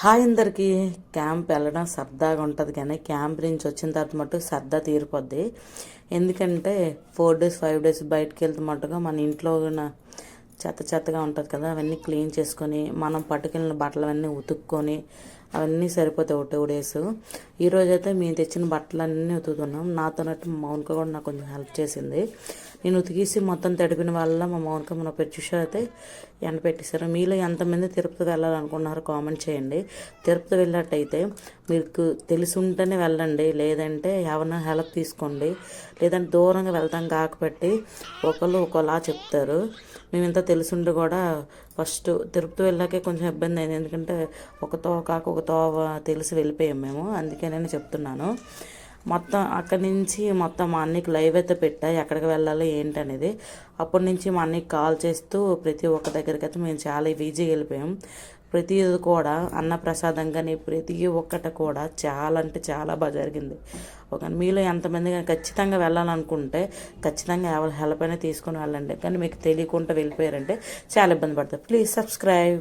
Hi అందరికీ. Camp వెళ్ళడం సరదాగా ఉంటుంది, కానీ క్యాంప్ నుంచి వచ్చిన తర్వాత మటుకు సరదా తీరిపోద్ది. ఎందుకంటే 4 days 5 days బయటకు వెళ్తే మటుగా మన ఇంట్లో ఉన్న చెత్తగా ఉంటుంది కదా, అవన్నీ క్లీన్ చేసుకొని మనం పట్టుకెళ్ళిన బట్టలు అవన్నీ ఉతుక్కొని అవన్నీ సరిపోతాయి ఒక 2 days. ఈరోజైతే మేము తెచ్చిన బట్టలన్నీ ఉతుకుతున్నాం. నాతోనట్టు మా మౌనిక కూడా నాకు కొంచెం హెల్ప్ చేసింది. నేను ఉతికేసి మొత్తం తడిపిన వల్ల మా మౌనిక మన పెట్టుషో అయితే ఎండ పెట్టేశారు. మీలో ఎంతమంది తిరుపతి వెళ్ళాలనుకున్నారో కామెంట్ చేయండి. తిరుపతి వెళ్ళినట్టయితే మీకు తెలిసి ఉంటేనే వెళ్ళండి, లేదంటే ఎవరైనా హెల్ప్ తీసుకోండి. లేదంటే దూరంగా వెళ్తాం కాబట్టి ఒకళ్ళు ఒకలా చెప్తారు. మేము ఇంత తెలుసుండి కూడా ఫస్ట్ తిరుపతి వెళ్ళాకే కొంచెం ఇబ్బంది అయింది, ఎందుకంటే ఒక తోవ తెలిసి వెళ్ళిపోయాం మేము. అందుకే నేను చెప్తున్నాను. మొత్తం అక్కడి నుంచి మొత్తం మా అన్నయ్యకి లైవ్ అయితే పెట్టా, ఎక్కడికి వెళ్ళాలి ఏంటనేది. అప్పటి నుంచి మా అన్నయ్యకి కాల్ చేస్తూ ప్రతి ఒక్క దగ్గరికి అయితే మేము చాలా ఈజీగా వెళ్ళిపోయాం. ప్రతిది కూడా అన్నప్రసాదం కానీ ప్రతి ఒక్కటి కూడా చాలా అంటే చాలా బాగా జరిగింది. ఒక మీలో ఎంతమంది కానీ ఖచ్చితంగా వెళ్ళాలనుకుంటే ఖచ్చితంగా ఎవరి హెల్ప్ అయినా తీసుకొని వెళ్ళండి. కానీ మీకు తెలియకుండా వెళ్ళిపోయారంటే చాలా ఇబ్బంది పడతారు. Please subscribe.